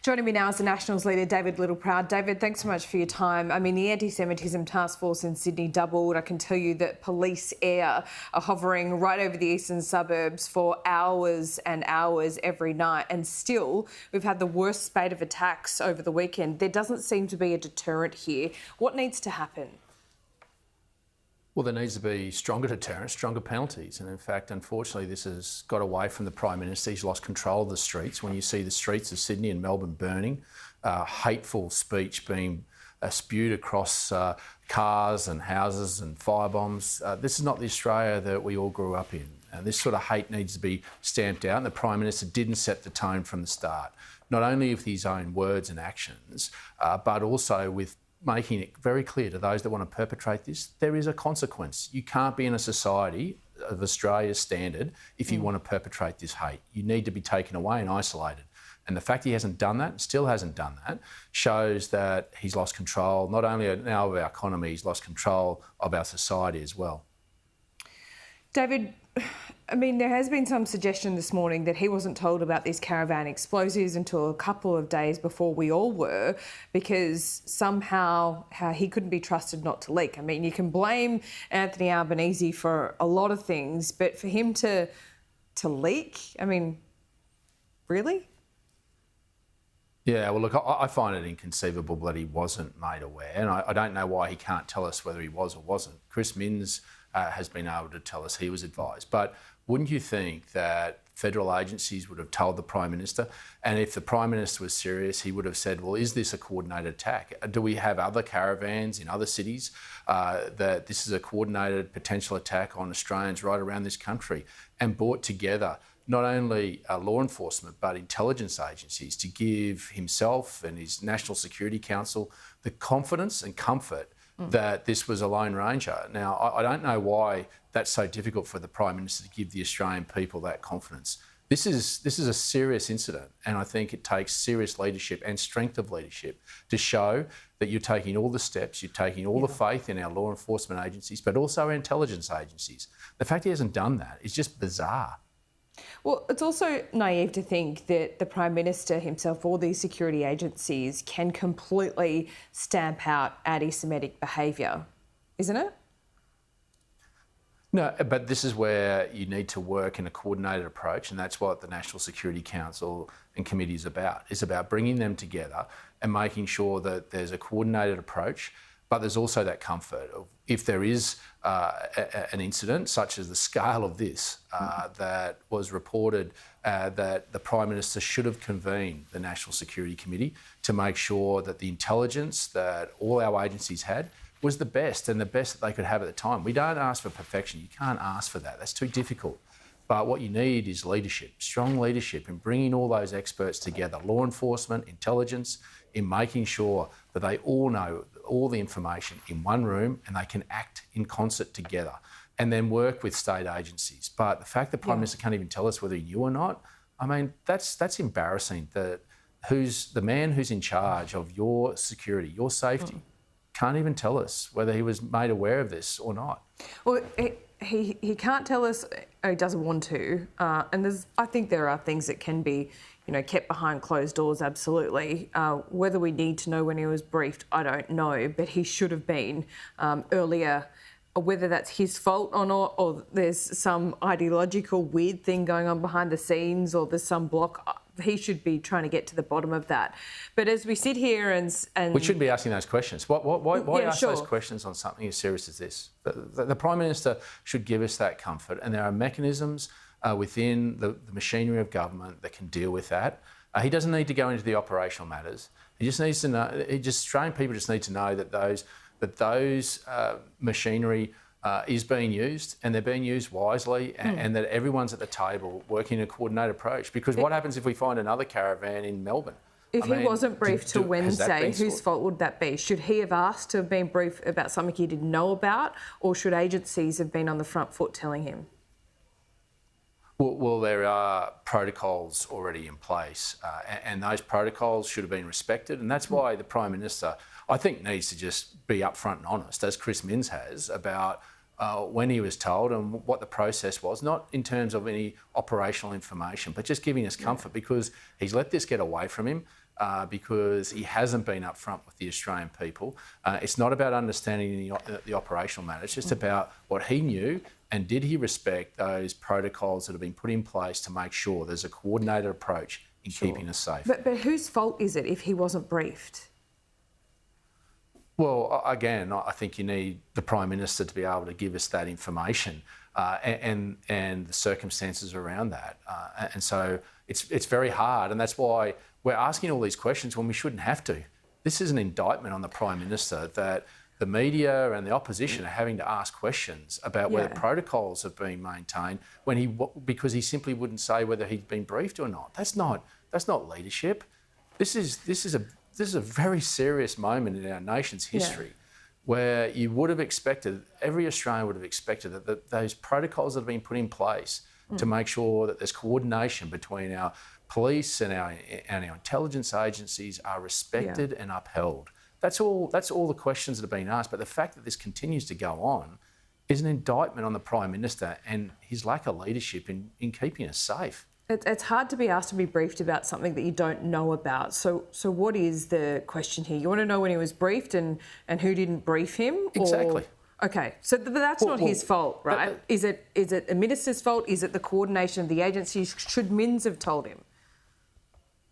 Joining me now is the Nationals leader, David Littleproud. David, thanks so much for your time. I mean, the anti-Semitism task force in Sydney doubled. I can tell you that police air are hovering right over the eastern suburbs for hours and hours every night. And still, we've had the worst spate of attacks over the weekend. There doesn't seem to be a deterrent here. What needs to happen? Well, there needs to be stronger deterrence, stronger penalties. And in fact, unfortunately, this has got away from the Prime Minister. He's lost control of the streets. When you see the streets of Sydney and Melbourne burning, hateful speech being spewed across cars and houses and firebombs, this is not the Australia that we all grew up in. This sort of hate needs to be stamped out, and the Prime Minister didn't set the tone from the start, not only with his own words and actions, but also with making it very clear to those that want to perpetrate this, there is a consequence. You can't be in a society of Australia's standard if you want to perpetrate this hate. You need to be taken away and isolated. And the fact he hasn't done that, still hasn't done that, shows that he's lost control, not only now of our economy, he's lost control of our society as well. David, I mean, there has been some suggestion this morning that he wasn't told about these caravan explosives until a couple of days before we all were, because somehow he couldn't be trusted not to leak. I mean, you can blame Anthony Albanese for a lot of things, but for him to leak, I mean, really? Yeah, well, look, I find it inconceivable that he wasn't made aware, and I don't know why he can't tell us whether he was or wasn't. Chris Minns has been able to tell us he was advised. But wouldn't you think that federal agencies would have told the Prime Minister? And if the Prime Minister was serious, he would have said, well, is this a coordinated attack? Do we have other caravans in other cities that this is a coordinated potential attack on Australians right around this country, and brought together not only law enforcement but intelligence agencies to give himself and his National Security Council the confidence and comfort that this was a Lone Ranger. Now, I don't know why that's so difficult for the Prime Minister to give the Australian people that confidence. This is a serious incident, and I think it takes serious leadership and strength of leadership to show that you're taking all the steps, you're taking all the faith in our law enforcement agencies, but also our intelligence agencies. The fact he hasn't done that is just bizarre. Well, it's also naive to think that the Prime Minister himself or these security agencies can completely stamp out anti-Semitic behaviour, isn't it? No, but this is where you need to work in a coordinated approach, and that's what the National Security Council and Committee is about. It's about bringing them together and making sure that there's a coordinated approach, but there's also that comfort of if there is an incident, such as the scale of this, that was reported that the Prime Minister should have convened the National Security Committee to make sure that the intelligence that all our agencies had was the best, and the best that they could have at the time. We don't ask for perfection. You can't ask for that. That's too difficult. But what you need is leadership, strong leadership in bringing all those experts together, law enforcement, intelligence, in making sure that they all know all the information in one room and they can act in concert together and then work with state agencies. But the fact that the Prime Minister can't even tell us whether he knew or not, I mean, that's embarrassing. That the man who's in charge of your security, your safety, can't even tell us whether he was made aware of this or not. Well, he can't tell us, or he doesn't want to, and I think there are things that can be, kept behind closed doors, absolutely. Whether we need to know when he was briefed, I don't know, but he should have been earlier. Whether that's his fault or not, or there's some ideological weird thing going on behind the scenes, or there's some block, he should be trying to get to the bottom of that. But as we sit here and we shouldn't be asking those questions. Why ask those questions on something as serious as this? The Prime Minister should give us that comfort, and there are mechanisms within the machinery of government that can deal with that. He doesn't need to go into the operational matters. He just needs to know. Australian people just need to know that those machinery is being used, and they're being used wisely, and that everyone's at the table working in a coordinated approach. Because what happens if we find another caravan in Melbourne? If he wasn't briefed till Wednesday, whose fault would that be? Should he have asked to have been briefed about something he didn't know about, or should agencies have been on the front foot telling him? Well, there are protocols already in place, and those protocols should have been respected, and that's why the Prime Minister, I think, needs to just be upfront and honest, as Chris Minns has, about when he was told and what the process was, not in terms of any operational information, but just giving us comfort, because he's let this get away from him. because he hasn't been upfront with the Australian people. It's not about understanding the operational matter. It's just about what he knew, and did he respect those protocols that have been put in place to make sure there's a coordinated approach in keeping us safe. But whose fault is it if he wasn't briefed? Well, again, I think you need the Prime Minister to be able to give us that information and the circumstances around that. And so it's very hard, and that's why we're asking all these questions when we shouldn't have to. This is an indictment on the Prime Minister that the media and the opposition are having to ask questions about whether protocols have been maintained because he simply wouldn't say whether he'd been briefed or not. That's not leadership. This is a very serious moment in our nation's history where you would have expected, every Australian would have expected that those protocols that have been put in place to make sure that there's coordination between our police and our intelligence agencies are respected and upheld. That's all the questions that have been asked. But the fact that this continues to go on is an indictment on the Prime Minister and his lack of leadership in keeping us safe. It's hard to be asked to be briefed about something that you don't know about. So what is the question here? You want to know when he was briefed and who didn't brief him? Exactly. Okay, so that's not his fault, right? Is it a minister's fault? Is it the coordination of the agencies? Should Mins have told him?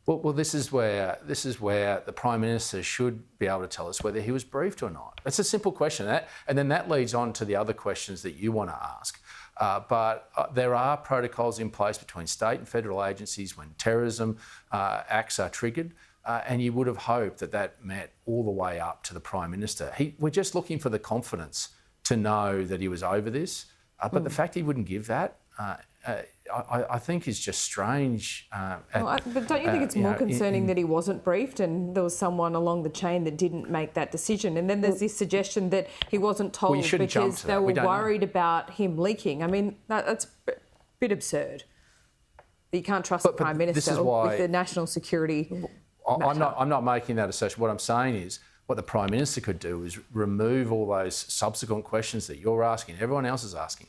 Well, this is where the Prime Minister should be able to tell us whether he was briefed or not. It's a simple question, and then that leads on to the other questions that you want to ask. But there are protocols in place between state and federal agencies when terrorism acts are triggered, and you would have hoped that met all the way up to the Prime Minister. We're just looking for the confidence to know that he was over this, but the fact he wouldn't give that, I think is just strange. But don't you think it's more concerning that he wasn't briefed and there was someone along the chain that didn't make that decision? And then there's this suggestion that he wasn't told because they were worried about him leaking. I mean, that's a bit absurd. You can't trust the Prime Minister with the national security matter. I'm not making that assertion. What I'm saying is what the Prime Minister could do is remove all those subsequent questions that you're asking, everyone else is asking,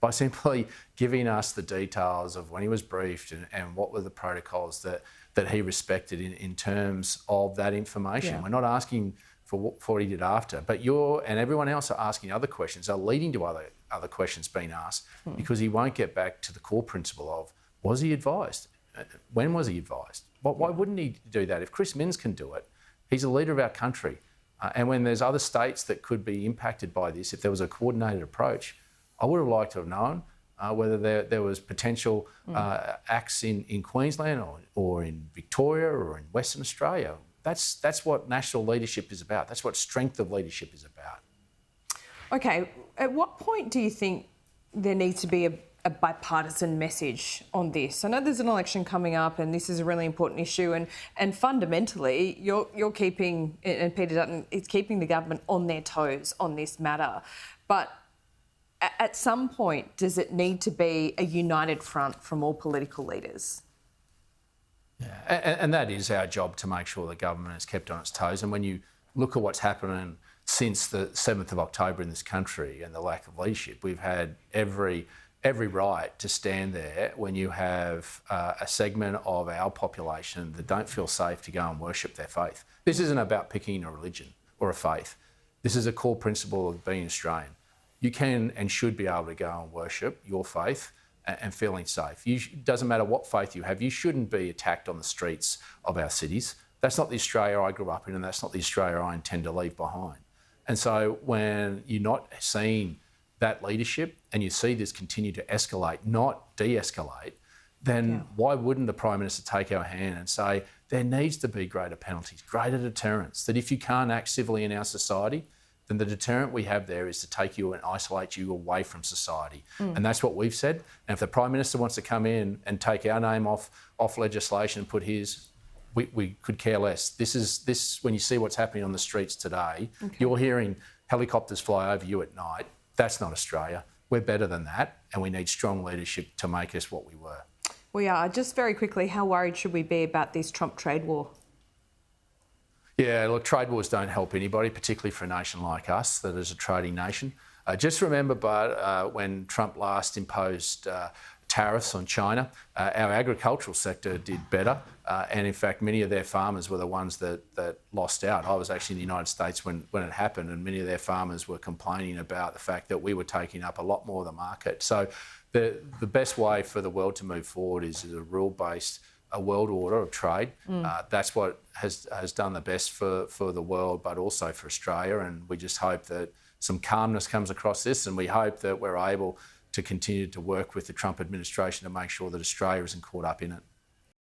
by simply giving us the details of when he was briefed and what were the protocols that he respected in terms of that information. Yeah. We're not asking for what he did after, but and everyone else are asking other questions, are leading to other questions being asked because he won't get back to the core principle of, was he advised? When was he advised? Why wouldn't he do that? If Chris Minns can do it, he's the leader of our country. And when there's other states that could be impacted by this, if there was a coordinated approach, I would have liked to have known whether there was potential acts in Queensland or in Victoria or in Western Australia. That's what national leadership is about. That's what strength of leadership is about. Okay, at what point do you think there needs to be a bipartisan message on this? I know there's an election coming up and this is a really important issue and fundamentally you're keeping, and Peter Dutton is keeping the government on their toes on this matter. But at some point, does it need to be a united front from all political leaders? Yeah, and that is our job, to make sure the government is kept on its toes. And when you look at what's happening since the 7th of October in this country and the lack of leadership, we've had every right to stand there when you have a segment of our population that don't feel safe to go and worship their faith. This isn't about picking a religion or a faith. This is a core principle of being Australian. You can and should be able to go and worship your faith and feeling safe. It doesn't matter what faith you have, you shouldn't be attacked on the streets of our cities. That's not the Australia I grew up in, and that's not the Australia I intend to leave behind. And so when you're not seeing that leadership and you see this continue to escalate, not de-escalate, then why wouldn't the Prime Minister take our hand and say there needs to be greater penalties, greater deterrence, that if you can't act civilly in our society, then the deterrent we have there is to take you and isolate you away from society. And that's what we've said. And if the Prime Minister wants to come in and take our name off legislation and put his, we could care less. This when you see what's happening on the streets today, you're hearing helicopters fly over you at night. That's not Australia. We're better than that, and we need strong leadership to make us what we were. We are. Just very quickly, how worried should we be about this Trump trade war? Yeah, look, trade wars don't help anybody, particularly for a nation like us that is a trading nation. Just remember, when Trump last imposed tariffs on China, our agricultural sector did better. And in fact, many of their farmers were the ones that lost out. I was actually in the United States when it happened, and many of their farmers were complaining about the fact that we were taking up a lot more of the market. So the best way for the world to move forward is a rule-based a world order of trade. That's what has done the best for the world, but also for Australia. And we just hope that some calmness comes across this, and we hope that we're able to continue to work with the Trump administration to make sure that Australia isn't caught up in it.